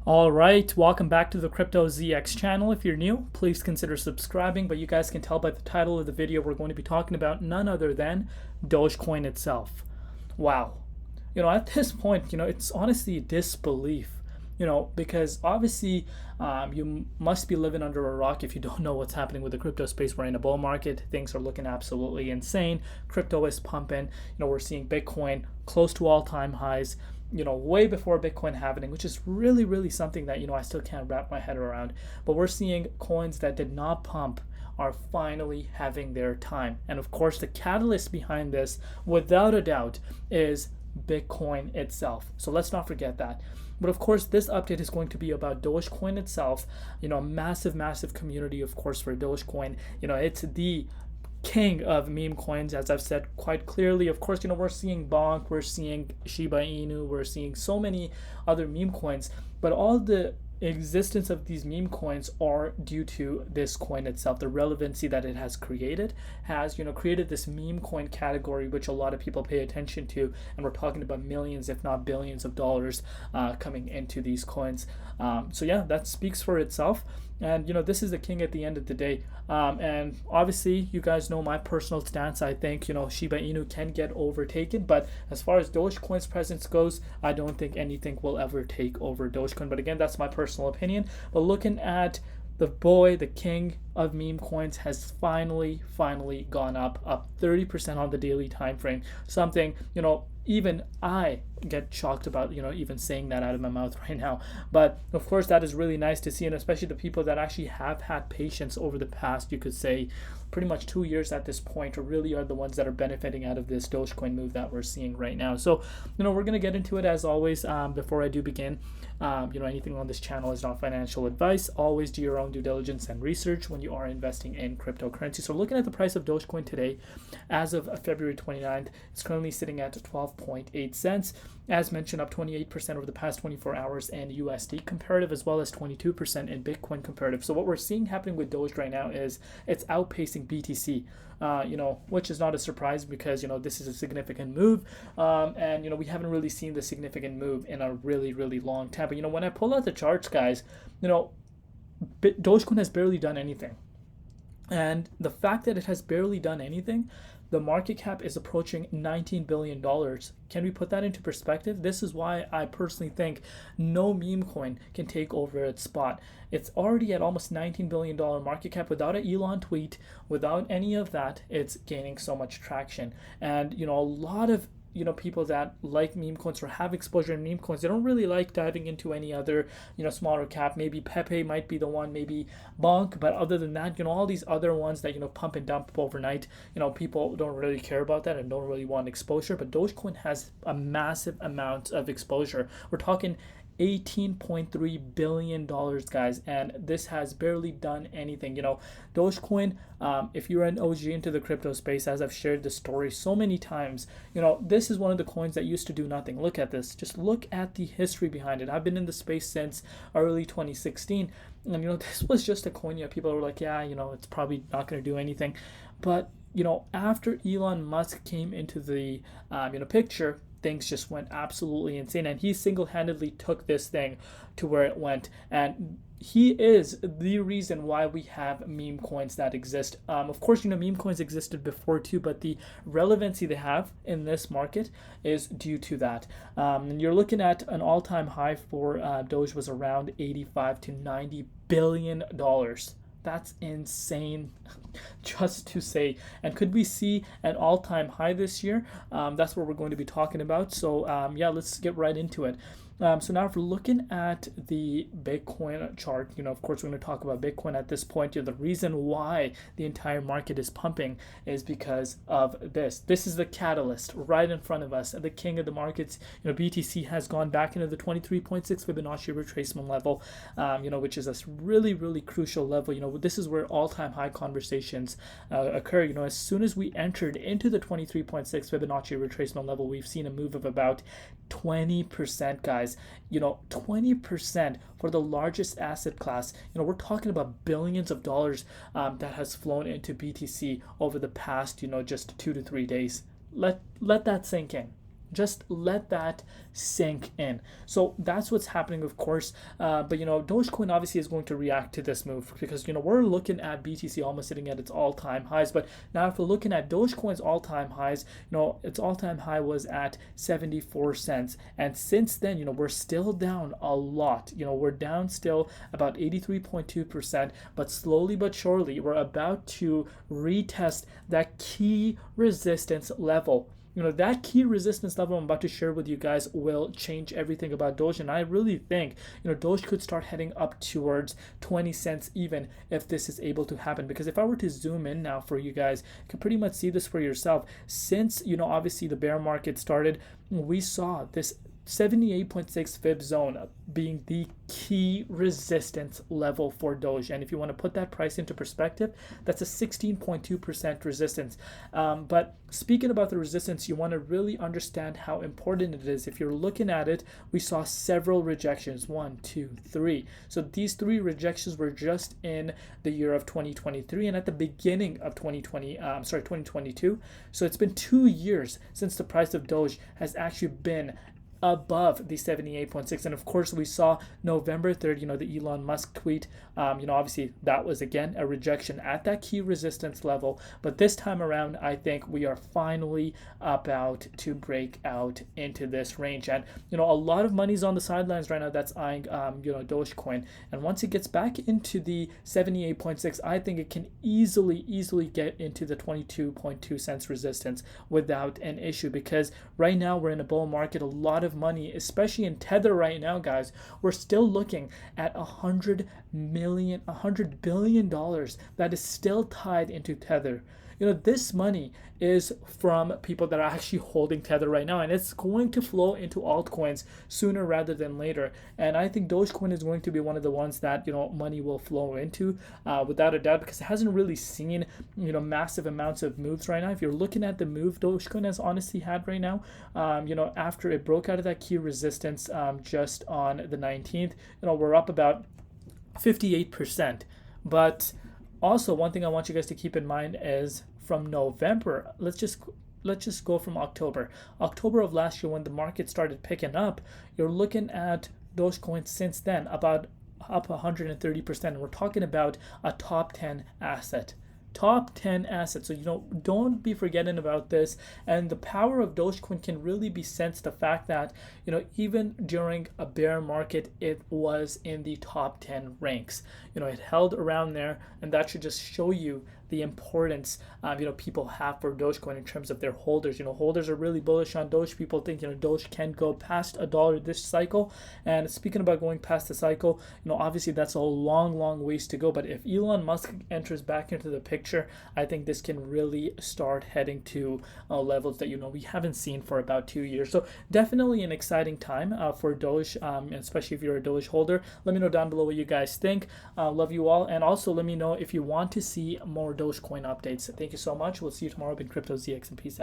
All right, welcome back to the Crypto ZX channel. If you're new, please consider subscribing, but you guys can tell by the title of the video we're going to be talking about none other than Dogecoin itself. Wow. At this point, it's honestly disbelief, because obviously you must be living under a rock if you don't know what's happening with the crypto space. We're in a bull market. Things are looking absolutely insane. Crypto is pumping. We're seeing Bitcoin close to all-time highs, way before Bitcoin happening, which is really, really something that, I still can't wrap my head around. But we're seeing coins that did not pump are finally having their time. And of course, the catalyst behind this, without a doubt, is Bitcoin itself. So let's not forget that. But of course, this update is going to be about Dogecoin itself. A massive, massive community, of course, for Dogecoin. It's the king of meme coins, as I've said quite clearly. Of course, we're seeing Bonk, we're seeing Shiba Inu, we're seeing so many other meme coins, but all the existence of these meme coins are due to this coin itself. The relevancy that it has created has created this meme coin category, which a lot of people pay attention to, and we're talking about millions if not billions of dollars coming into these coins. So yeah, that speaks for itself. And this is the king at the end of the day. And obviously, you guys know my personal stance. I think Shiba Inu can get overtaken, but as far as Dogecoin's presence goes, I don't think anything will ever take over Dogecoin. But again, that's my personal opinion. But looking at the king of meme coins has finally gone up 30% on the daily time frame. Something even I get shocked about even saying that out of my mouth right now. But of course, that is really nice to see, and especially the people that actually have had patience over the past, you could say, pretty much 2 years at this point, really are the ones that are benefiting out of this Dogecoin move that we're seeing right now. So we're going to get into it as always. Before I do begin, anything on this channel is not financial advice. Always do your own due diligence and research when you are investing in cryptocurrency. So looking at the price of Dogecoin today, as of February 29th, it's currently sitting at 12.8 cents. As mentioned, up 28% over the past 24 hours in USD comparative, as well as 22% in Bitcoin comparative. So what we're seeing happening with Doge right now is it's outpacing BTC, which is not a surprise because, this is a significant move. And, we haven't really seen the significant move in a really, really long time. But, when I pull out the charts, guys, Dogecoin has barely done anything. And the fact that it has barely done anything, the market cap is approaching $19 billion. Can we put that into perspective? This is why I personally think no meme coin can take over its spot. It's already at almost $19 billion market cap without an Elon tweet, without any of that. It's gaining so much traction. And, a lot of people that like meme coins or have exposure in meme coins, they don't really like diving into any other, smaller cap. Maybe Pepe might be the one, maybe Bonk, but other than that, all these other ones that, pump and dump overnight, people don't really care about that and don't really want exposure. But Dogecoin has a massive amount of exposure. We're talking $18.3 billion, guys, and this has barely done anything. Dogecoin, if you're an OG into the crypto space, as I've shared the story so many times, this is one of the coins that used to do nothing. Look at this. Just look at the history behind it. I've been in the space since early 2016, and this was just a coin. People were like, yeah, it's probably not going to do anything, but after Elon Musk came into the picture, things just went absolutely insane, and he single-handedly took this thing to where it went, and he is the reason why we have meme coins that exist. Of course, meme coins existed before too, but the relevancy they have in this market is due to that. And you're looking at an all-time high for Doge was around 85 to 90 billion dollars. That's insane, just to say. And could we see an all-time high this year? That's what we're going to be talking about. So yeah, let's get right into it. So now if we're looking at the Bitcoin chart, of course, we're going to talk about Bitcoin at this point. The reason why the entire market is pumping is because of this. This is the catalyst right in front of us. The king of the markets, BTC has gone back into the 23.6 Fibonacci retracement level, which is a really, really crucial level. This is where all-time high conversations occur. As soon as we entered into the 23.6 Fibonacci retracement level, we've seen a move of about 20%, guys. 20% for the largest asset class. We're talking about billions of dollars that has flown into BTC over the past, just 2 to 3 days. Let that sink in. Just let that sink in. So that's what's happening, of course. But Dogecoin obviously is going to react to this move because we're looking at BTC almost sitting at its all-time highs. But now if we're looking at Dogecoin's all-time highs, its all-time high was at 74 cents, and since then, we're still down a lot. We're down still about 83.2%, but slowly but surely, we're about to retest that key resistance level. That key resistance level I'm about to share with you guys will change everything about Doge. And I really think, Doge could start heading up towards 20 cents even if this is able to happen. Because if I were to zoom in now for you guys, you can pretty much see this for yourself. Since, obviously the bear market started, we saw this 78.6 fib zone being the key resistance level for Doge. And if you want to put that price into perspective, that's a 16.2% resistance. But speaking about the resistance, you want to really understand how important it is. If you're looking at it, we saw several rejections, 1, 2, 3. So these 3 rejections were just in the year of 2023 and at the beginning of 2022. So it's been 2 years since the price of Doge has actually been above the 78.6. And of course we saw November 3rd, the Elon Musk tweet, obviously that was again a rejection at that key resistance level. But this time around, I think we are finally about to break out into this range. And a lot of money's on the sidelines right now that's eyeing Dogecoin. And once it gets back into the 78.6, I think it can easily get into the 22.2 cents resistance without an issue, because right now we're in a bull market. A lot of money, especially in Tether right now, guys. We're still looking at $100 billion that is still tied into Tether. This money is from people that are actually holding Tether right now, and it's going to flow into altcoins sooner rather than later. And I think Dogecoin is going to be one of the ones that money will flow into without a doubt, because it hasn't really seen massive amounts of moves right now. If you're looking at the move Dogecoin has honestly had right now, after it broke out of that key resistance just on the 19th, we're up about 58%. But also, one thing I want you guys to keep in mind is from November, let's just go from October of last year when the market started picking up. You're looking at Dogecoin since then about up 130%. And we're talking about a top 10 asset. Top 10 assets. So don't be forgetting about this. And the power of Dogecoin can really be sensed the fact that even during a bear market, it was in the top 10 ranks. It held around there, and that should just show you the importance people have for Dogecoin in terms of their holders. Holders are really bullish on Doge. People think Doge can go past $1 this cycle. And speaking about going past the cycle, obviously that's a long ways to go. But if Elon Musk enters back into the picture, I think this can really start heading to levels that we haven't seen for about 2 years. So definitely an exciting time for Doge, especially if you're a Doge holder. Let me know down below what you guys think. Love you all, and also let me know if you want to see more Dogecoin updates. Thank you so much. We'll see you tomorrow in Crypto ZX, and peace out.